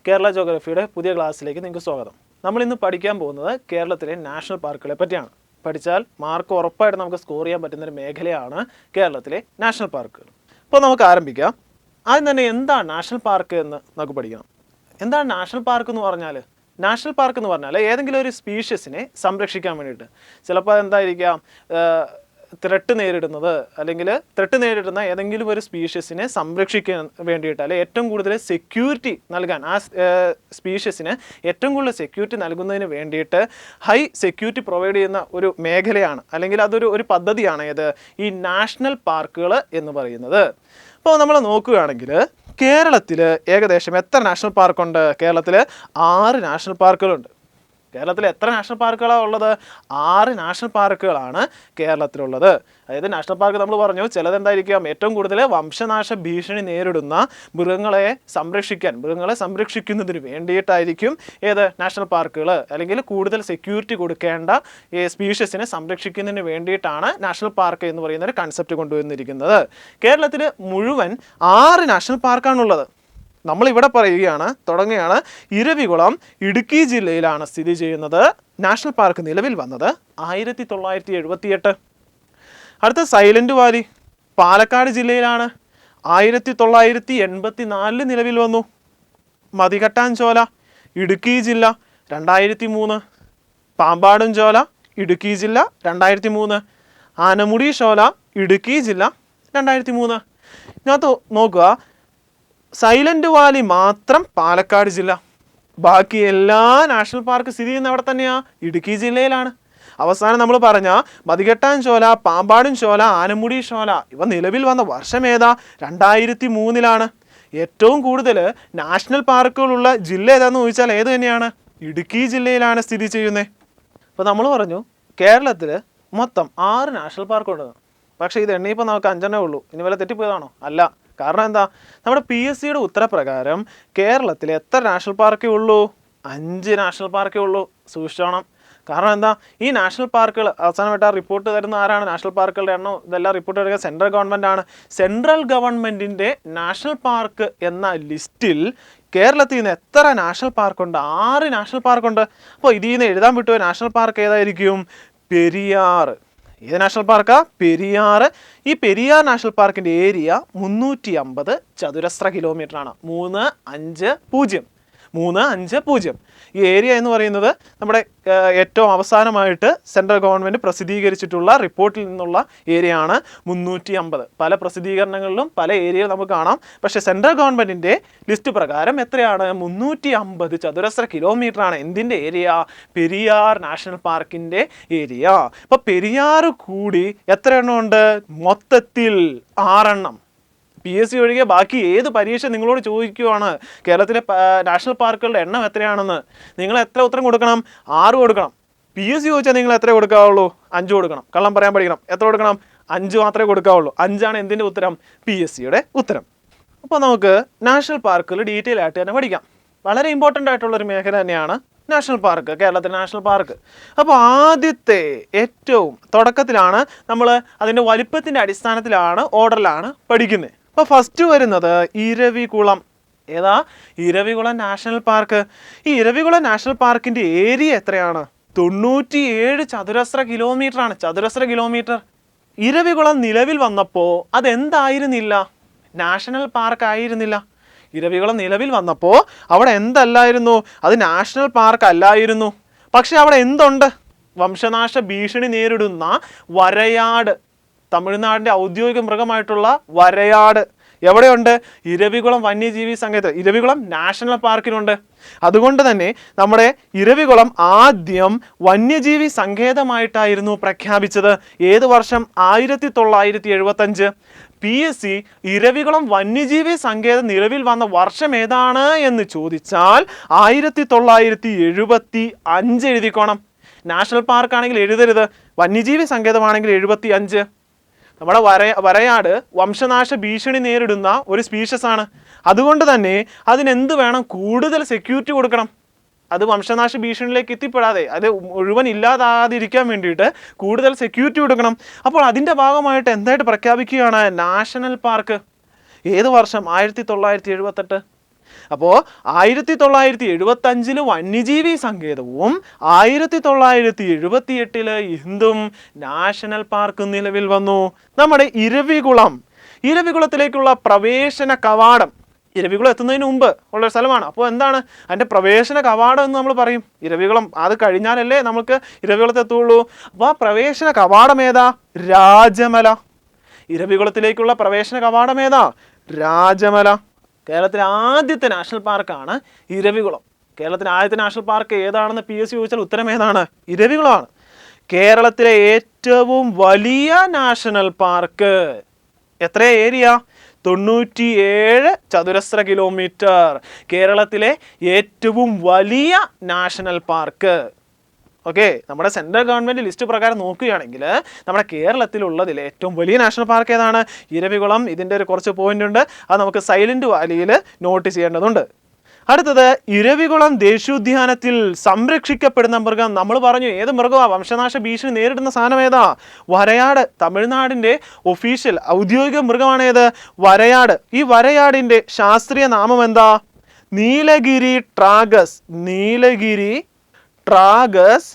കേരള ജോഗ്രഫിയുടെ പുതിയ ക്ലാസ്സിലേക്ക് നിങ്ങൾക്ക് സ്വാഗതം. നമ്മൾ ഇന്ന് പഠിക്കാൻ പോകുന്നത് കേരളത്തിലെ നാഷണൽ പാർക്കുകളെ പറ്റിയാണ്. പഠിച്ചാൽ മാർക്ക് ഉറപ്പായിട്ട് നമുക്ക് സ്കോർ ചെയ്യാൻ പറ്റുന്നൊരു മേഖലയാണ് കേരളത്തിലെ നാഷണൽ പാർക്കുകൾ. അപ്പോൾ നമുക്ക് ആരംഭിക്കാം. ആദ്യം തന്നെ എന്താണ് നാഷണൽ പാർക്ക് എന്ന് നമുക്ക് പഠിക്കണം. എന്താണ് നാഷണൽ പാർക്ക് എന്ന് പറഞ്ഞാൽ? നാഷണൽ പാർക്ക് എന്ന് പറഞ്ഞാൽ ഏതെങ്കിലും ഒരു സ്പീഷ്യസിനെ സംരക്ഷിക്കാൻ വേണ്ടിയിട്ട്, ചിലപ്പോൾ എന്തായിരിക്കാം ത്രെട്ട് നേരിടുന്നത്, അല്ലെങ്കിൽ ത്രെട്ട് നേരിടുന്ന ഏതെങ്കിലും ഒരു സ്പീഷ്യസിനെ സംരക്ഷിക്കാൻ വേണ്ടിയിട്ട്, അല്ലെങ്കിൽ ഏറ്റവും കൂടുതൽ സെക്യൂരിറ്റി നൽകാൻ, ആ സ്പീഷ്യസിന് ഏറ്റവും കൂടുതൽ സെക്യൂരിറ്റി നൽകുന്നതിന് വേണ്ടിയിട്ട് ഹൈ സെക്യൂരിറ്റി പ്രൊവൈഡ് ചെയ്യുന്ന ഒരു മേഖലയാണ്, അല്ലെങ്കിൽ അതൊരു പദ്ധതിയാണ് ഏത് ഈ നാഷണൽ പാർക്കുകൾ എന്ന് പറയുന്നത്. അപ്പോൾ നമ്മൾ നോക്കുകയാണെങ്കിൽ കേരളത്തിൽ ഏകദേശം എത്ര നാഷണൽ പാർക്കുണ്ട്? കേരളത്തിൽ 6 നാഷണൽ പാർക്കുകളുണ്ട്. കേരളത്തിൽ എത്ര നാഷണൽ പാർക്കുകളാണ് ഉള്ളത്? 6 നാഷണൽ പാർക്കുകളാണ് കേരളത്തിലുള്ളത്. അതായത് നാഷണൽ പാർക്ക് നമ്മൾ പറഞ്ഞു, ചിലതെന്തായിരിക്കാം ഏറ്റവും കൂടുതൽ വംശനാശ ഭീഷണി നേരിടുന്ന മൃഗങ്ങളെ സംരക്ഷിക്കുന്നതിന് വേണ്ടിയിട്ടായിരിക്കും ഏത് നാഷണൽ പാർക്കുകൾ, അല്ലെങ്കിൽ കൂടുതൽ സെക്യൂരിറ്റി കൊടുക്കേണ്ട ഈ സ്പീഷ്യസിനെ സംരക്ഷിക്കുന്നതിന് വേണ്ടിയിട്ടാണ് നാഷണൽ പാർക്ക് എന്ന് പറയുന്ന ഒരു കൺസെപ്റ്റ് കൊണ്ടുവന്നിരിക്കുന്നത്. കേരളത്തിൽ മുഴുവൻ 6 നാഷണൽ പാർക്കാണുള്ളത്. നമ്മളിവിടെ തുടങ്ങുകയാണ്. ഇരവികുളം ഇടുക്കി ജില്ലയിലാണ് സ്ഥിതി ചെയ്യുന്നത്. നാഷണൽ പാർക്ക് നിലവിൽ വന്നത് 1978. അടുത്ത സൈലന്റ് വാലി പാലക്കാട് ജില്ലയിലാണ്. 1984 നിലവിൽ വന്നു. മതികട്ടാഞ്ചോല ഇടുക്കി ജില്ല 2003. പാമ്പാടും ചോല ഇടുക്കി ജില്ല 2003. ആനമുടി ചോല ഇടുക്കി ജില്ല 2003. ഇതിനകത്ത് നോക്കുക, സൈലന്റ് വാലി മാത്രം പാലക്കാട് ജില്ല. ബാക്കി എല്ലാ നാഷണൽ പാർക്ക് സ്ഥിതി ചെയ്യുന്ന അവിടെ തന്നെയാണ്, ഇടുക്കി ജില്ലയിലാണ്. അവസാനം നമ്മൾ പറഞ്ഞ മതികെട്ടാൻ ചോല, പാമ്പാടും ചോല, ആനമുടി ചോല ഇവ നിലവിൽ വന്ന വർഷം ഏതാ? 2003. ഏറ്റവും കൂടുതൽ നാഷണൽ പാർക്കുകളുള്ള ജില്ല ഏതാണെന്ന് ചോദിച്ചാൽ ഏത് തന്നെയാണ്? ഇടുക്കി ജില്ലയിലാണ് സ്ഥിതി ചെയ്യുന്നത്. അപ്പോൾ നമ്മൾ പറഞ്ഞു കേരളത്തിൽ മൊത്തം 6 നാഷണൽ പാർക്കുണ്ട്. പക്ഷേ ഇത് എണ്ണിയപ്പോൾ നമുക്ക് 5 ഉള്ളൂ. ഇനി വല്ല തെറ്റിപ്പോയതാണോ? അല്ല. കാരണം എന്താ? നമ്മുടെ PSCയുടെ ഉത്തരപ്രകാരം കേരളത്തിൽ എത്ര നാഷണൽ പാർക്കേ ഉള്ളൂ? 5 നാഷണൽ പാർക്കേ ഉള്ളൂ. സൂക്ഷിച്ചോണം. കാരണം എന്താ? ഈ നാഷണൽ പാർക്കുകൾ അവസാനമായിട്ട് റിപ്പോർട്ട് തരുന്ന ആരാണ്? നാഷണൽ പാർക്കുകളുടെ എണ്ണം ഇതെല്ലാം റിപ്പോർട്ട് തരുക സെൻട്രൽ ഗവൺമെൻറ് ആണ്. സെൻട്രൽ ഗവൺമെൻറ്റിൻ്റെ നാഷണൽ പാർക്ക് എന്ന ലിസ്റ്റിൽ കേരളത്തിൽ നിന്ന് എത്ര നാഷണൽ പാർക്കുണ്ട്? 6 നാഷണൽ പാർക്കുണ്ട്. അപ്പോൾ ഇതിൽ നിന്ന് എഴുതാൻ വിട്ടുപോയ നാഷണൽ പാർക്ക് ഏതായിരിക്കും? പെരിയാർ. ഏത് നാഷണൽ പാർക്കാ? പെരിയാർ. ഈ പെരിയാർ നാഷണൽ പാർക്കിൻ്റെ ഏരിയ 350 ചതുരശ്ര കിലോമീറ്ററാണ്. 350. ഈ ഏരിയ എന്ന് പറയുന്നത് നമ്മുടെ ഏറ്റവും അവസാനമായിട്ട് സെൻട്രൽ ഗവൺമെൻറ് പ്രസിദ്ധീകരിച്ചിട്ടുള്ള റിപ്പോർട്ടിൽ നിന്നുള്ള ഏരിയ ആണ് 350. പല പ്രസിദ്ധീകരണങ്ങളിലും പല ഏരിയകൾ നമുക്ക് കാണാം. പക്ഷേ സെൻട്രൽ ഗവൺമെൻറ്റിൻ്റെ ലിസ്റ്റ് പ്രകാരം എത്രയാണ്? 350 ചതുരശ്ര കിലോമീറ്ററാണ് എന്തിൻ്റെ ഏരിയ? പെരിയാർ നാഷണൽ പാർക്കിൻ്റെ ഏരിയ. അപ്പോൾ പെരിയാർ കൂടി എത്ര എണ്ണം ഉണ്ട്? മൊത്തത്തിൽ 6 എണ്ണം. PSC ഒഴികെ ബാക്കി ഏത് പരീക്ഷ നിങ്ങളോട് ചോദിക്കുവാണ് കേരളത്തിലെ നാഷണൽ പാർക്കുകളുടെ എണ്ണം എത്രയാണെന്ന്, നിങ്ങൾ എത്ര ഉത്തരം കൊടുക്കണം? 6 കൊടുക്കണം. PSC ചോദിച്ചാൽ നിങ്ങൾ എത്ര കൊടുക്കാവുള്ളൂ? 5 കൊടുക്കണം. കള്ളം പറയാൻ പഠിക്കണം. എത്ര കൊടുക്കണം? 5 മാത്രമേ കൊടുക്കാവുള്ളൂ. 5 ആണ് എന്തിൻ്റെ ഉത്തരം? PSCയുടെ ഉത്തരം. അപ്പോൾ നമുക്ക് നാഷണൽ പാർക്കുകൾ ഡീറ്റെയിൽ ആയിട്ട് തന്നെ പഠിക്കാം. വളരെ ഇമ്പോർട്ടൻ്റ് ആയിട്ടുള്ളൊരു മേഖല തന്നെയാണ് നാഷണൽ പാർക്ക്, കേരളത്തിലെ നാഷണൽ പാർക്ക്. അപ്പോൾ ആദ്യത്തെ ഏറ്റവും തുടക്കത്തിലാണ് നമ്മൾ അതിൻ്റെ വലിപ്പത്തിൻ്റെ അടിസ്ഥാനത്തിലാണ്, ഓർഡറിലാണ് പഠിക്കുന്നത്. അപ്പോൾ ഫസ്റ്റ് വരുന്നത് ഇരവികുളം. ഏതാ? Eravikulam national park. ഈ ഇരവികുളം നാഷണൽ പാർക്കിൻ്റെ ഏരിയ എത്രയാണ്? 97 ചതുരശ്ര കിലോമീറ്ററാണ്. ചതുരശ്ര കിലോമീറ്റർ. ഇരവികുളം നിലവിൽ വന്നപ്പോൾ അതെന്തായിരുന്നില്ല? നാഷണൽ പാർക്ക് ആയിരുന്നില്ല. ഇരവികുളം നിലവിൽ വന്നപ്പോൾ അവിടെ എന്തല്ലായിരുന്നു? അത് നാഷണൽ പാർക്ക് അല്ലായിരുന്നു. പക്ഷെ അവിടെ എന്തുണ്ട്? വംശനാശ ഭീഷണി നേരിടുന്ന വരയാട്, തമിഴ്നാടിൻ്റെ ഔദ്യോഗിക മൃഗമായിട്ടുള്ള വരയാട് എവിടെയുണ്ട്? ഇരവികുളം വന്യജീവി സങ്കേതം, ഇരവികുളം നാഷണൽ പാർക്കിലുണ്ട്. അതുകൊണ്ട് തന്നെ നമ്മുടെ ഇരവികുളം ആദ്യം വന്യജീവി സങ്കേതമായിട്ടായിരുന്നു പ്രഖ്യാപിച്ചത്. ഏത് വർഷം? 1975. PSC ഇരവികുളം വന്യജീവി സങ്കേതം നിലവിൽ വന്ന വർഷം ഏതാണ് എന്ന് ചോദിച്ചാൽ 1975 എഴുതിക്കോണം. നാഷണൽ പാർക്കാണെങ്കിൽ എഴുതരുത്, വന്യജീവി സങ്കേതമാണെങ്കിൽ 75. നമ്മുടെ വരയാട് വംശനാശ ഭീഷണി നേരിടുന്ന ഒരു സ്പീഷ്യസ് ആണ്. അതുകൊണ്ട് തന്നെ അതിനെന്ത് വേണം? കൂടുതൽ സെക്യൂരിറ്റി കൊടുക്കണം. അത് വംശനാശ ഭീഷണിയിലേക്ക് എത്തിപ്പെടാതെ, അത് മുഴുവൻ ഇല്ലാതാകാതിരിക്കാൻ വേണ്ടിയിട്ട് കൂടുതൽ സെക്യൂരിറ്റി കൊടുക്കണം. അപ്പോൾ അതിൻ്റെ ഭാഗമായിട്ട് എന്തായിട്ട് പ്രഖ്യാപിക്കുകയാണ്? National park. ഏത് വർഷം? 1978. അപ്പോൾ 1975 വന്യജീവി സങ്കേതവും 1978 എന്തും നാഷണൽ പാർക്ക് നിലവിൽ വന്നു. നമ്മുടെ ഇരവികുളത്തിലേക്കുള്ള പ്രവേശന കവാടം, ഇരവികുളം എത്തുന്നതിന് മുമ്പ് ഉള്ളൊരു സ്ഥലമാണ്. അപ്പോൾ എന്താണ് അതിൻ്റെ പ്രവേശന കവാടം എന്ന് നമ്മൾ പറയും. ഇരവികുളം അത് കഴിഞ്ഞാലല്ലേ നമുക്ക് ഇരവികുളത്ത് എത്തുള്ളൂ. അപ്പോൾ ആ പ്രവേശന കവാടം ഏതാ? രാജമല. ഇരവികുളത്തിലേക്കുള്ള പ്രവേശന കവാടം ഏതാ? രാജമല. കേരളത്തിലെ ആദ്യത്തെ നാഷണൽ പാർക്കാണ് ഇരവികുളം. കേരളത്തിലെ ആദ്യത്തെ നാഷണൽ പാർക്ക് ഏതാണെന്ന് PSC ചോദിച്ചാൽ ഉത്തരം ഏതാണ്? ഇരവികുളമാണ്. കേരളത്തിലെ ഏറ്റവും വലിയ നാഷണൽ പാർക്ക് എത്ര ഏരിയ? 97 ചതുരശ്ര കിലോമീറ്റർ. കേരളത്തിലെ ഏറ്റവും വലിയ നാഷണൽ പാർക്ക്. ഓക്കെ, നമ്മുടെ സെൻട്രൽ ഗവൺമെൻറ് ലിസ്റ്റ് പ്രകാരം നോക്കുകയാണെങ്കിൽ നമ്മുടെ കേരളത്തിലുള്ളതിൽ ഏറ്റവും വലിയ നാഷണൽ പാർക്ക് ഏതാണ്? ഇരവികുളം. ഇതിൻ്റെ ഒരു കുറച്ച് പോയിന്റ് ഉണ്ട്, അത് നമുക്ക് സൈലന്റ് വാലിയിൽ നോട്ട് ചെയ്യേണ്ടതുണ്ട്. അടുത്തത്, ഇരവികുളം ദേശീയോദ്യാനത്തിൽ സംരക്ഷിക്കപ്പെടുന്ന മൃഗം. നമ്മൾ പറഞ്ഞു ഏത് മൃഗമാണ് വംശനാശ ഭീഷണി നേരിടുന്ന സാധനം ഏതാ? വരയാട്. തമിഴ്നാടിൻ്റെ ഒഫീഷ്യൽ ഔദ്യോഗിക മൃഗമാണ് ഏത്? വരയാട്. ഈ വരയാടിൻ്റെ ശാസ്ത്രീയ നാമം എന്താ? Nilgiritragus. Nilgiritragus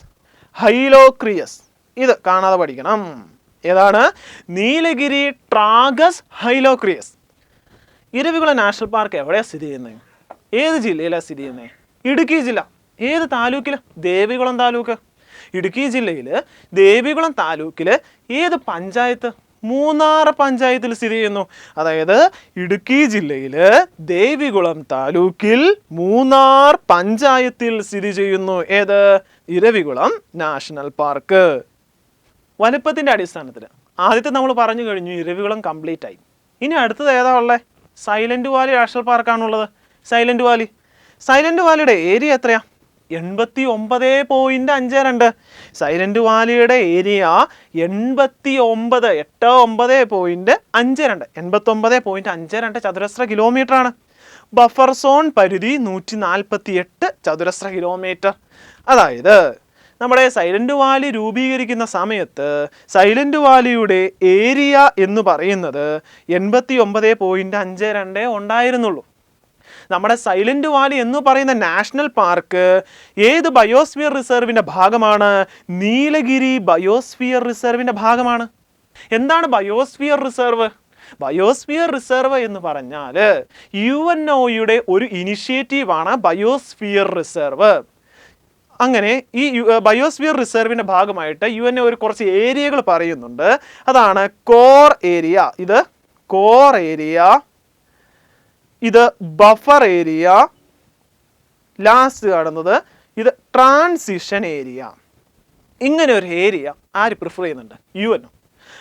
hylocrius. ഇത് കാണാതെ പഠിക്കണം. ഏതാണ്? Nilgiritragus hylocrius. Eravikulam national park എവിടെയാണ് സ്ഥിതി ചെയ്യുന്നത്? ഏത് ജില്ലയിലാണ് സ്ഥിതി ചെയ്യുന്നത്? ഇടുക്കി ജില്ല. ഏത് താലൂക്കിൽ? ദേവികുളം താലൂക്ക്. ഇടുക്കി ജില്ലയിൽ ദേവികുളം താലൂക്കിൽ ഏത് പഞ്ചായത്ത്? മൂന്നാർ പഞ്ചായത്തിൽ സ്ഥിതി ചെയ്യുന്നു. അതായത് ഇടുക്കി ജില്ലയിൽ ദേവികുളം താലൂക്കിൽ മൂന്നാർ പഞ്ചായത്തിൽ സ്ഥിതി ചെയ്യുന്നു. ഏത്? Eravikulam national park. വലുപ്പത്തിൻ്റെ അടിസ്ഥാനത്തിൽ ആദ്യത്തെ നമ്മൾ പറഞ്ഞു കഴിഞ്ഞു, ഇരവികുളം കംപ്ലീറ്റ് ആയി. ഇനി അടുത്തത് ഏതാ ഉള്ളത്? സൈലന്റ് വാലി നാഷണൽ പാർക്കാണുള്ളത്. സൈലന്റ് വാലിയുടെ ഏരിയ എത്രയാ? 89.52. സൈലന്റ് വാലിയുടെ ഏരിയ 89.52 ചതുരശ്ര കിലോമീറ്റർ ആണ്. ബഫർ സോൺ പരിധി 148 ചതുരശ്ര കിലോമീറ്റർ. അതായത് നമ്മുടെ സൈലന്റ് വാലി രൂപീകരിക്കുന്ന സമയത്ത് സൈലന്റ് വാലിയുടെ ഏരിയ എന്ന് പറയുന്നത് 89.52 ഉണ്ടായിരുന്നുള്ളൂ. നമ്മുടെ സൈലന്റ് വാലി എന്ന് പറയുന്ന നാഷണൽ പാർക്ക് ഏത് ബയോസ്ഫിയർ റിസർവിൻ്റെ ഭാഗമാണ്? നീലഗിരി ബയോസ്ഫിയർ റിസർവിൻ്റെ ഭാഗമാണ്. എന്താണ് ബയോസ്ഫിയർ റിസർവ്? ബയോസ്ഫിയർ റിസർവ് എന്ന് പറഞ്ഞാൽ UNOയുടെ ഒരു ഇനിഷ്യേറ്റീവാണ് ബയോസ്ഫിയർ റിസർവ്. അങ്ങനെ ഈ ബയോസ്ഫിയർ റിസർവിൻ്റെ ഭാഗമായിട്ട് UNO ഒരു കുറച്ച് ഏരിയകൾ പറയുന്നുണ്ട്. അതാണ് കോർ ഏരിയ. ഇത് കോർ ഏരിയ, ഇത് ബഫർ ഏരിയ, ലാസ്റ്റ് കാണുന്നത് ഇത് ട്രാൻസിഷൻ ഏരിയ. ഇങ്ങനെ ഒരു ഏരിയ ആര് പ്രിഫർ ചെയ്യുന്നുണ്ട്? UNO.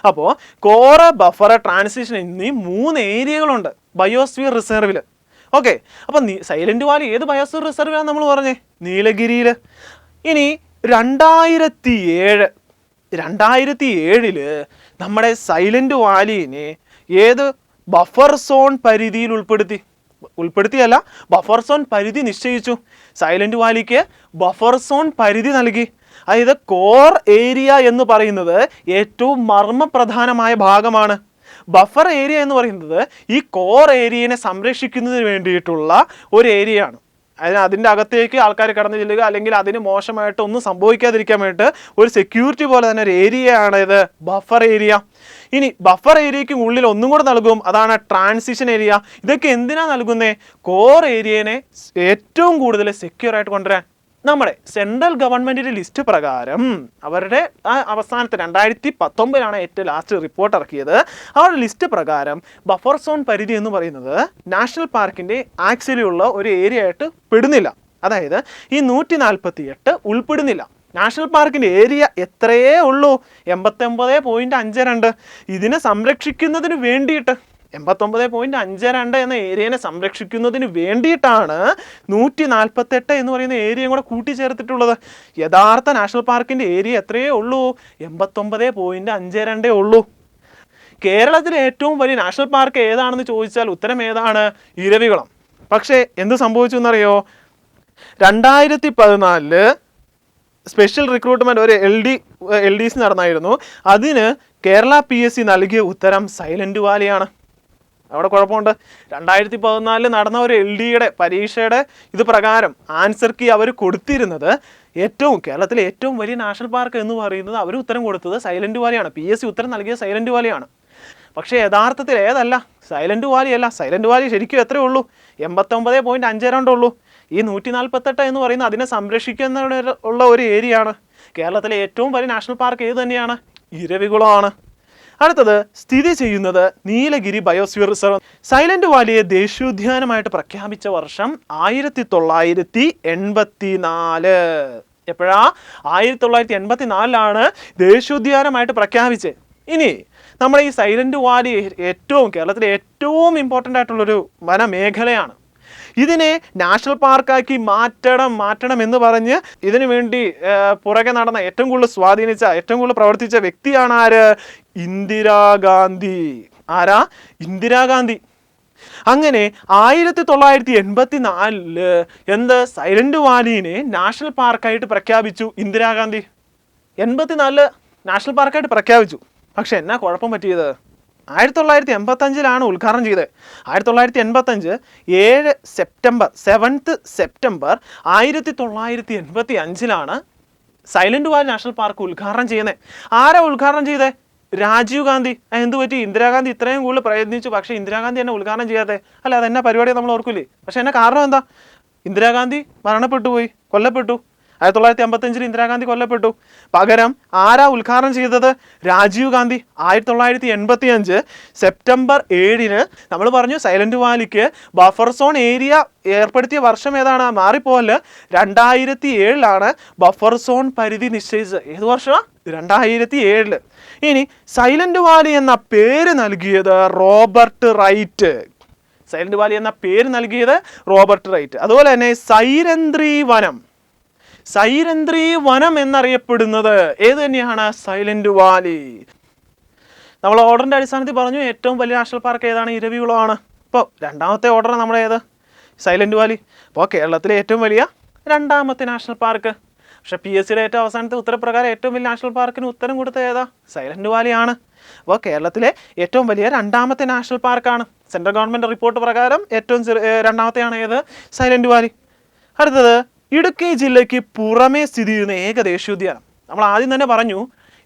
അപ്പോൾ കോർ, ബഫർ, ട്രാൻസിഷൻ എന്നീ 3 ഏരിയകളുണ്ട് ബയോസ്ഫിയർ റിസർവിൽ. ഓക്കെ, അപ്പം സൈലന്റ് വാലി ഏത് ബയോസ്ഫിയർ റിസർവിലാണ് നമ്മൾ പറഞ്ഞേ? നീലഗിരിയിൽ. ഇനി 2007 നമ്മുടെ സൈലന്റ് വാലിനെ ഏത് ബഫർ സോൺ പരിധിയിൽ ഉൾപ്പെടുത്തിയല്ല, ബഫർ സോൺ പരിധി നിശ്ചയിച്ചു. സൈലന്റ് വാലിക്ക് ബഫർ സോൺ പരിധി നൽകി. അതായത് കോർ ഏരിയ എന്ന് പറയുന്നത് ഏറ്റവും മർമ്മപ്രധാനമായ ഭാഗമാണ്. ബഫർ ഏരിയ എന്ന് പറയുന്നത് ഈ കോർ ഏരിയനെ സംരക്ഷിക്കുന്നതിന് വേണ്ടിയിട്ടുള്ള ഒരു ഏരിയയാണ്. അതിൻ്റെ അകത്തേക്ക് ആൾക്കാർ കടന്നു ചെല്ലുക, അല്ലെങ്കിൽ അതിന് മോശമായിട്ട് ഒന്നും സംഭവിക്കാതിരിക്കാൻ വേണ്ടിയിട്ട് ഒരു സെക്യൂരിറ്റി പോലെ തന്നെ ഒരു ഏരിയയാണ് ഇത് ബഫർ ഏരിയ. ഇനി ബഫർ ഏരിയയ്ക്ക് ഉള്ളിൽ ഒന്നും കൂടെ നൽകും, അതാണ് ട്രാൻസിഷൻ ഏരിയ. ഇതൊക്കെ എന്തിനാ നൽകുന്നത്? കോർ ഏരിയനെ ഏറ്റവും കൂടുതൽ സെക്യൂർ ആയിട്ട് കൊണ്ടുവരാൻ. നമ്മുടെ സെൻട്രൽ ഗവൺമെൻറ്റിൻ്റെ ലിസ്റ്റ് പ്രകാരം അവരുടെ അവസാനത്തെ 2019 ഏറ്റവും ലാസ്റ്റ് റിപ്പോർട്ട് ഇറക്കിയത്. അവരുടെ ലിസ്റ്റ് പ്രകാരം ബഫർ സോൺ പരിധി എന്ന് പറയുന്നത് നാഷണൽ പാർക്കിൻ്റെ ആക്ച്വലി ഉള്ള ഒരു ഏരിയ ആയിട്ട് പെടുന്നില്ല. അതായത് ഈ 148 ഉൾപ്പെടുന്നില്ല. നാഷണൽ പാർക്കിൻ്റെ ഏരിയ എത്രയേ ഉള്ളൂ? 89.52. ഇതിനെ സംരക്ഷിക്കുന്നതിന് വേണ്ടിയിട്ട് 89.52 എന്ന ഏരിയനെ സംരക്ഷിക്കുന്നതിന് വേണ്ടിയിട്ടാണ് 148 എന്ന് പറയുന്ന ഏരിയയും കൂടെ കൂട്ടിച്ചേർത്തിട്ടുള്ളത്. യഥാർത്ഥ നാഷണൽ പാർക്കിൻ്റെ ഏരിയ എത്രയേ ഉള്ളൂ? 89.52 ഉള്ളൂ. കേരളത്തിലെ ഏറ്റവും വലിയ നാഷണൽ പാർക്ക് ഏതാണെന്ന് ചോദിച്ചാൽ ഉത്തരം ഏതാണ്? ഇരവികുളം. പക്ഷേ എന്ത് സംഭവിച്ചു എന്നറിയോ? 2014 സ്പെഷ്യൽ റിക്രൂട്ട്മെൻറ്റ് ഒരു LDC നടന്നായിരുന്നു. അതിന് കേരള PSC നൽകിയ ഉത്തരം സൈലന്റ് വാലിയാണ്. അവിടെ കുഴപ്പമുണ്ട്. 2014 നടന്ന ഒരു LDയുടെ പരീക്ഷയുടെ ഇത് പ്രകാരം ആൻസർ കീ അവർ കൊടുത്തിരുന്നത് കേരളത്തിലെ ഏറ്റവും വലിയ നാഷണൽ പാർക്ക് എന്ന് പറയുന്നത് അവർ ഉത്തരം കൊടുത്തത് സൈലന്റ് വാലിയാണ്. PSC ഉത്തരം നൽകിയത് സൈലന്റ് വാലിയാണ്. പക്ഷേ യഥാർത്ഥത്തിൽ ഏതല്ല, സൈലന്റ് വാലി അല്ല. സൈലന്റ് വാലി ശരിക്കും എത്രയേ ഉള്ളൂ? 89.52 ഉള്ളൂ. ഈ 148 എന്ന് പറയുന്നത് അതിനെ സംരക്ഷിക്കുന്ന ഉള്ള ഒരു ഏരിയയാണ്. കേരളത്തിലെ ഏറ്റവും വലിയ നാഷണൽ പാർക്ക് ഏത് തന്നെയാണ്? ഇരവികുളമാണ്. അടുത്തത് സ്ഥിതി ചെയ്യുന്നത് നീലഗിരി ബയോസ്ഫിയർ റിസർവ്. സൈലന്റ് വാലിയെ ദേശീയോദ്യാനമായിട്ട് പ്രഖ്യാപിച്ച വർഷം 1984. എപ്പോഴാ? 1984 ദേശീയോദ്യാനമായിട്ട് പ്രഖ്യാപിച്ചത്. ഇനി നമ്മുടെ ഈ സൈലന്റ് വാലി കേരളത്തിലെ ഏറ്റവും ഇമ്പോർട്ടൻ്റ് ആയിട്ടുള്ളൊരു വനമേഖലയാണ്. ഇതിനെ നാഷണൽ പാർക്കാക്കി മാറ്റണം എന്ന് പറഞ്ഞ് ഇതിനു വേണ്ടി പുറകെ നടന്ന ഏറ്റവും കൂടുതൽ സ്വാധീനിച്ച, ഏറ്റവും കൂടുതൽ പ്രവർത്തിച്ച വ്യക്തിയാണ് ആര്? ഇന്ദിരാഗാന്ധി. ആരാ? ഇന്ദിരാഗാന്ധി. അങ്ങനെ 1984 സൈലന്റ് വാലിനെ നാഷണൽ പാർക്കായിട്ട് പ്രഖ്യാപിച്ചു ഇന്ദിരാഗാന്ധി. 84 നാഷണൽ പാർക്കായിട്ട് പ്രഖ്യാപിച്ചു. പക്ഷെ എന്നാ കുഴപ്പം പറ്റിയത്? 1985 ഉദ്ഘാടനം ചെയ്തത്. 1985 7th September 1985 silent valley national park ഉദ്ഘാടനം ചെയ്യുന്നത്. ആരാ ഉദ്ഘാടനം ചെയ്തത്? രാജീവ് ഗാന്ധി. എന്ത് പറ്റി? ഇന്ദിരാഗാന്ധി ഇത്രയും കൂടുതൽ പ്രയത്നിച്ചു, പക്ഷേ ഇന്ദിരാഗാന്ധി എന്നെ ഉദ്ഘാടനം ചെയ്യാതെ? അല്ല, അതെന്നാ പരിപാടി നമ്മൾ ഓർക്കൂലേ? പക്ഷെ എന്നെ കാരണം എന്താ? ഇന്ദിരാഗാന്ധി കൊല്ലപ്പെട്ടു. 1955 ഇന്ദിരാഗാന്ധി കൊല്ലപ്പെട്ടു. പകരം ആരാ ഉദ്ഘാടനം ചെയ്തത്? രാജീവ് ഗാന്ധി. 1985 സെപ്റ്റംബർ 7 നമ്മൾ പറഞ്ഞു സൈലന്റ് വാലിക്ക് ബഫർ സോൺ ഏരിയ ഏർപ്പെടുത്തിയ വർഷം ഏതാണ്? മാറിപ്പോല്. 2007 ബഫർ സോൺ പരിധി നിശ്ചയിച്ചത്. ഏത് വർഷമാണ്? 2007. ഇനി സൈലന്റ് വാലി എന്ന പേര് നൽകിയത് റോബർട്ട് റൈറ്റ്. സൈലന്റ് വാലി എന്ന പേര് നൽകിയത് റോബർട്ട് റൈറ്റ്. അതുപോലെ തന്നെ സൈരന്ധ്രി വനം എന്നറിയപ്പെടുന്നത് ഏത് തന്നെയാണ്? Silent Valley. നമ്മൾ ഓർഡറിൻ്റെ അടിസ്ഥാനത്തിൽ പറഞ്ഞു ഏറ്റവും വലിയ നാഷണൽ പാർക്ക് ഏതാണ്? ഇരവികുളമാണ്. ഇപ്പോൾ രണ്ടാമത്തെ ഓർഡർ നമ്മുടെ ഏത്? Silent Valley. അപ്പോൾ കേരളത്തിലെ ഏറ്റവും വലിയ രണ്ടാമത്തെ നാഷണൽ പാർക്ക്. പക്ഷേ PSCയുടെ ഏറ്റവും അവസാനത്തെ ഉത്തരപ്രകാരം ഏറ്റവും വലിയ നാഷണൽ പാർക്കിന് ഉത്തരം കൊടുത്ത ഏതാ? സൈലന്റ് വാലിയാണ്. അപ്പോൾ കേരളത്തിലെ ഏറ്റവും വലിയ രണ്ടാമത്തെ നാഷണൽ പാർക്കാണ്. സെൻട്രൽ ഗവൺമെൻറ് റിപ്പോർട്ട് പ്രകാരം ഏറ്റവും രണ്ടാമത്തെയാണ് ഏത്? Silent Valley. അടുത്തത് ഇടുക്കി ജില്ലയ്ക്ക് പുറമേ സ്ഥിതി ചെയ്യുന്ന ഏക ദേശീയോദ്യാനം. നമ്മൾ ആദ്യം തന്നെ പറഞ്ഞു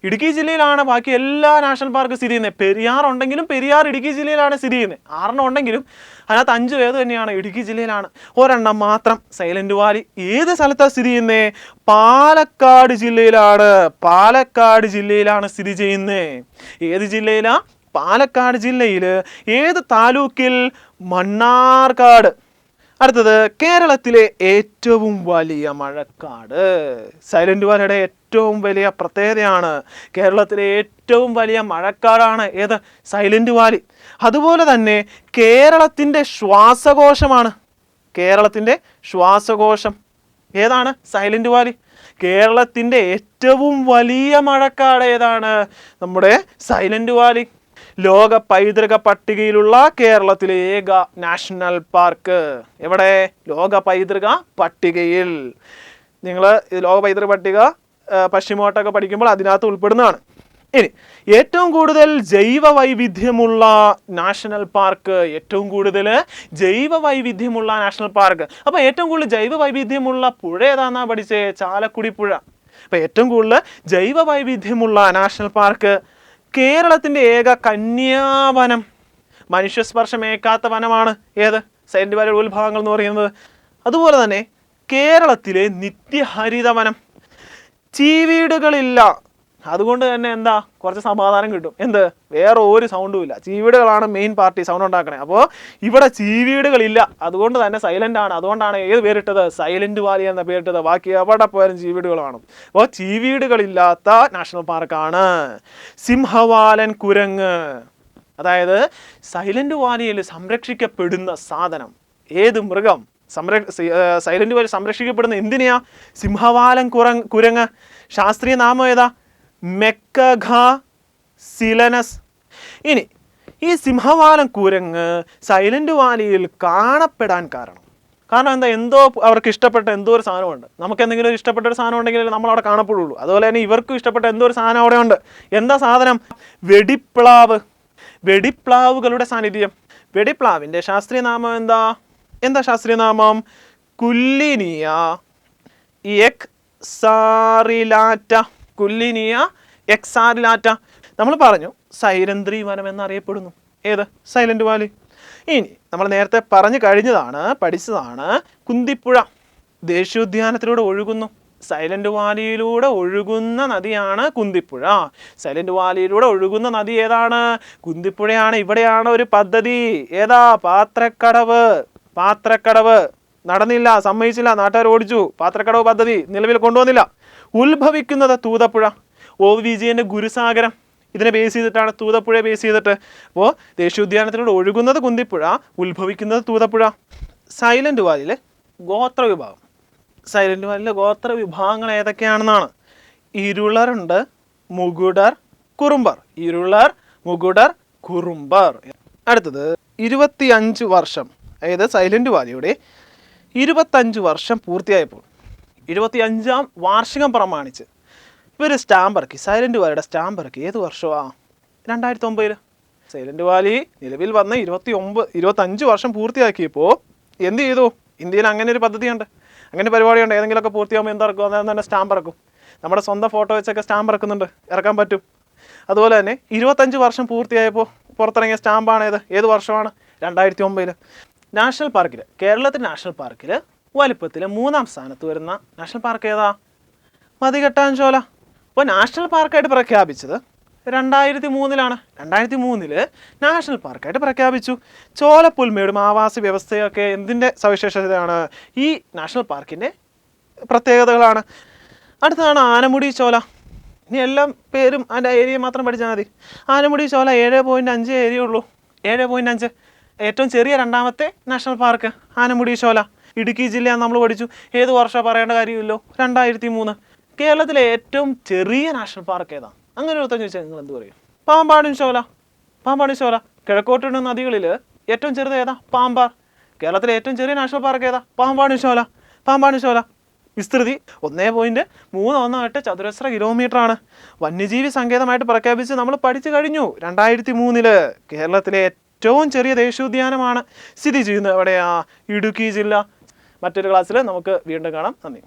ഇടുക്കി ജില്ലയിലാണ് ബാക്കി എല്ലാ നാഷണൽ പാർക്ക് സ്ഥിതി ചെയ്യുന്നത്. പെരിയാർ ഉണ്ടെങ്കിലും പെരിയാർ ഇടുക്കി ജില്ലയിലാണ് സ്ഥിതി ചെയ്യുന്നത്. 6 ഉണ്ടെങ്കിലും അതിനകത്ത് 5 ഏത് തന്നെയാണ്? ഇടുക്കി ജില്ലയിലാണ്. ഒരെണ്ണം മാത്രം സൈലന്റ് വാലി ഏത് സ്ഥലത്താണ് സ്ഥിതി ചെയ്യുന്നത്? പാലക്കാട് ജില്ലയിലാണ് സ്ഥിതി ചെയ്യുന്നത്. ഏത് ജില്ലയിലാ? പാലക്കാട് ജില്ലയിൽ. ഏത് താലൂക്കിൽ? മണ്ണാർക്കാട്. അടുത്തത് കേരളത്തിലെ ഏറ്റവും വലിയ മഴക്കാട്. സൈലന്റ് വാലിയുടെ ഏറ്റവും വലിയ പ്രത്യേകതയാണ് കേരളത്തിലെ ഏറ്റവും വലിയ മഴക്കാടാണ് ഏത്? Silent Valley. അതുപോലെ തന്നെ കേരളത്തിൻ്റെ ശ്വാസകോശമാണ്. കേരളത്തിൻ്റെ ശ്വാസകോശം ഏതാണ്? Silent Valley. കേരളത്തിൻ്റെ ഏറ്റവും വലിയ മഴക്കാട് ഏതാണ്? നമ്മുടെ സൈലന്റ് വാലി. ലോക പൈതൃക പട്ടികയിലുള്ള കേരളത്തിലെ ഏക നാഷണൽ പാർക്ക് എവിടെ? ലോക പൈതൃക പട്ടികയിൽ. നിങ്ങൾ ലോക പൈതൃക പട്ടിക പശ്ചിമഘട്ടമൊക്കെ പഠിക്കുമ്പോൾ അതിനകത്ത് ഉൾപ്പെടുന്നതാണ്. ഇനി ഏറ്റവും കൂടുതൽ ജൈവ വൈവിധ്യമുള്ള നാഷണൽ പാർക്ക്. അപ്പോൾ ഏറ്റവും കൂടുതൽ ജൈവ വൈവിധ്യമുള്ള പുഴ ഏതാണെന്നാ പഠിച്ചേ? ചാലക്കുടി പുഴ. അപ്പോൾ ഏറ്റവും കൂടുതൽ ജൈവ വൈവിധ്യമുള്ള നാഷണൽ പാർക്ക് കേരളത്തിൻ്റെ ഏക കന്യാവനം. മനുഷ്യസ്പർശമേക്കാത്ത വനമാണ് ഏത്? സൈലന്റ് വാലിയുടെ ഉൾഭാഗങ്ങൾ എന്ന് പറയുന്നത്. അതുപോലെ തന്നെ കേരളത്തിലെ നിത്യഹരിത വനം. ചീവീടുകളില്ല. അതുകൊണ്ട് തന്നെ എന്താ? കുറച്ച് സമാധാനം കിട്ടും. എന്ത്? വേറെ ഒരു സൗണ്ടും ഇല്ല. ചീവീടുകളാണ് മെയിൻ പാർട്ടി സൗണ്ട് ഉണ്ടാക്കണേ. അപ്പോൾ ഇവിടെ ചീവീടുകളില്ല. അതുകൊണ്ട് തന്നെ സൈലന്റ് ആണ്. അതുകൊണ്ടാണ് ഏത് പേരിട്ടത്? സൈലന്റ് വാലി എന്ന പേരിട്ടത്. ബാക്കി എവിടെ പോയാലും ചീവീടുകളാണ്. അപ്പോൾ ചീവീടുകളില്ലാത്ത നാഷണൽ പാർക്കാണ്. സിംഹവാലൻ കുരങ്ങ്. അതായത് സൈലന്റ് വാലിയിൽ സംരക്ഷിക്കപ്പെടുന്ന സാധനം ഏത്? മൃഗം. Silent Valley സംരക്ഷിക്കപ്പെടുന്ന എന്തിനെയാ? സിംഹവാലൻ കുരങ്ങ്. ശാസ്ത്രീയ നാമം ഏതാ? മെക്കഗാസിലനസ്. ഇനി ഈ സിംഹവാലൻ കുരങ്ങ് സൈലന്റ് വാലിയിൽ കാണപ്പെടാൻ കാരണം എന്താ? എന്തോ അവർക്ക് ഇഷ്ടപ്പെട്ട എന്തോ ഒരു സാധനമുണ്ട്. നമുക്ക് എന്തെങ്കിലും ഒരു ഇഷ്ടപ്പെട്ട ഒരു സാധനം ഉണ്ടെങ്കിൽ നമ്മൾ അവിടെ കാണപ്പെടുള്ളൂ. അതുപോലെ തന്നെ ഇവർക്കും ഇഷ്ടപ്പെട്ട എന്തോ ഒരു സാധനം അവിടെ ഉണ്ട്. എന്താ സാധനം? വെടിപ്ലാവുകളുടെ സാന്നിധ്യം. വെടിപ്ലാവിൻ്റെ ശാസ്ത്രീയ നാമം എന്താ? എന്താ ശാസ്ത്രീയ നാമം? കുല്ലിനിയ എക്സാറിലാറ്റ. കുല്ലിനിയ എക്സാറിലാറ്റ. നമ്മൾ പറഞ്ഞു സൈലന്ത്രി വനം എന്നറിയപ്പെടുന്നു. ഏത്? Silent Valley. ഇനി നമ്മൾ നേരത്തെ പറഞ്ഞു കഴിഞ്ഞതാണ്, പഠിച്ചതാണ്, കുന്തിപ്പുഴ ദേശീയോദ്യാനത്തിലൂടെ ഒഴുകുന്നു. സൈലന്റ് വാലിയിലൂടെ ഒഴുകുന്ന നദിയാണ് കുന്തിപ്പുഴ. സൈലന്റ് വാലിയിലൂടെ ഒഴുകുന്ന നദി ഏതാണ്? കുന്തിപ്പുഴയാണ്. ഇവിടെയാണ് ഒരു പദ്ധതി. ഏതാ? പാത്രക്കടവ്. പാത്രക്കടവ് നടന്നില്ല, സമ്മതിച്ചില്ല, നാട്ടുകാർ ഓടിച്ചു. പാത്രക്കടവ് പദ്ധതി നിലവിൽ കൊണ്ടുവന്നില്ല. ഉത്ഭവിക്കുന്നത് തൂതപ്പുഴ. OV വിജയൻ്റെ ഗുരുസാഗരം ഇതിനെ ബേസ് ചെയ്തിട്ടാണ്, തൂതപ്പുഴയെ ബേസ് ചെയ്തിട്ട്. അപ്പോൾ ദേശീയോദ്യാനത്തിലൂടെ ഒഴുകുന്നത് കുന്തിപ്പുഴ, ഉത്ഭവിക്കുന്നത് തൂതപ്പുഴ. സൈലന്റ് വാലിയിലെ ഗോത്ര വിഭാഗം. സൈലന്റ് വാലിയിലെ ഗോത്ര വിഭാഗങ്ങൾ ഏതൊക്കെയാണെന്നാണ്? ഇരുളറുണ്ട്, മുകുടർ, കുറുമ്പർ. ഇരുളർ, മുകുടർ, കുറുമ്പർ. അടുത്തത് 25 വർഷം, അതായത് സൈലന്റ് വാലിയുടെ 25 വർഷം പൂർത്തിയായപ്പോൾ 25ാം വാർഷികം പ്രമാണിച്ച് ഇവർ സ്റ്റാമ്പ് ഇറക്കി. സൈലന്റ് വാലിയുടെ സ്റ്റാമ്പ് ഇറക്കി. ഏത് വർഷമാണ്? 2009. സൈലന്റ് വാലി നിലവിൽ വന്ന് 25 വർഷം പൂർത്തിയാക്കിയപ്പോൾ എന്ത് ചെയ്തു? ഇന്ത്യയിൽ അങ്ങനെ ഒരു പദ്ധതിയുണ്ട്, അങ്ങനെ പരിപാടിയുണ്ട്. ഏതെങ്കിലുമൊക്കെ പൂർത്തിയാകുമ്പോൾ എന്തിറക്കും? അതായത് തന്നെ സ്റ്റാമ്പ് ഇറക്കും. നമ്മുടെ സ്വന്തം ഫോട്ടോ വെച്ചൊക്കെ സ്റ്റാമ്പ് ഇറക്കുന്നുണ്ട്, ഇറക്കാൻ പറ്റും. അതുപോലെ തന്നെ 25 വർഷം പൂർത്തിയായപ്പോൾ പുറത്തിറങ്ങിയ സ്റ്റാമ്പാണേത്? ഏത് വർഷമാണ്? 2009. നാഷണൽ പാർക്കിൽ, കേരളത്തിലെ നാഷണൽ പാർക്കിൽ വലിപ്പത്തിൽ 3ാം സ്ഥാനത്ത് വരുന്ന നാഷണൽ പാർക്ക് ഏതാ? മതികെട്ടാൻചോല. അപ്പോൾ നാഷണൽ പാർക്കായിട്ട് പ്രഖ്യാപിച്ചത് 2003 2003 നാഷണൽ പാർക്കായിട്ട് പ്രഖ്യാപിച്ചു. ചോലപ്പുൽമേടും ആവാസ വ്യവസ്ഥയൊക്കെ എന്തിൻ്റെ സവിശേഷതയാണ്? ഈ നാഷണൽ പാർക്കിൻ്റെ പ്രത്യേകതകളാണ്. അടുത്തതാണ് ആനമുടി ചോല. ഇനി എല്ലാം പേരും അതിൻ്റെ ഏരിയ മാത്രം പഠിച്ചാൽ മതി. ആനമുടി ചോല 7.5 ഏരിയ ഉള്ളൂ. 7.5. ഏറ്റവും ചെറിയ 2ാമത്തെ നാഷണൽ പാർക്ക് ആനമുടി ചോല. ഇടുക്കി ജില്ലയാണ് നമ്മൾ പഠിച്ചു. ഏത് വർഷം പറയേണ്ട കാര്യമില്ലോ, 2003. കേരളത്തിലെ ഏറ്റവും ചെറിയ നാഷണൽ പാർക്ക് ഏതാ? അങ്ങനെ ഒരുത്തം ചോദിച്ചാൽ നിങ്ങൾ എന്ത് പറയും? പാമ്പാടും ചോല. പാമ്പാടും ചോല. കിഴക്കോട്ടുള്ള നദികളിൽ ഏറ്റവും ചെറുത് ഏതാ? പാമ്പാർ. കേരളത്തിലെ ഏറ്റവും ചെറിയ നാഷണൽ പാർക്ക് ഏതാ? പാമ്പാടും ചോല. പാമ്പാടും ചോല. വിസ്തൃതി 1.38 ചതുരശ്ര കിലോമീറ്ററാണ്. വന്യജീവി സങ്കേതമായിട്ട് പ്രഖ്യാപിച്ച് നമ്മൾ പഠിച്ചു കഴിഞ്ഞു 2003. കേരളത്തിലെ ഏറ്റവും ചെറിയ ദേശീയോദ്യാനമാണ് സ്ഥിതി ചെയ്യുന്നത് എവിടെയാ? ഇടുക്കി ജില്ല. മറ്റൊരു ക്ലാസ്സിൽ നമുക്ക് വീണ്ടും കാണാം. നന്ദി.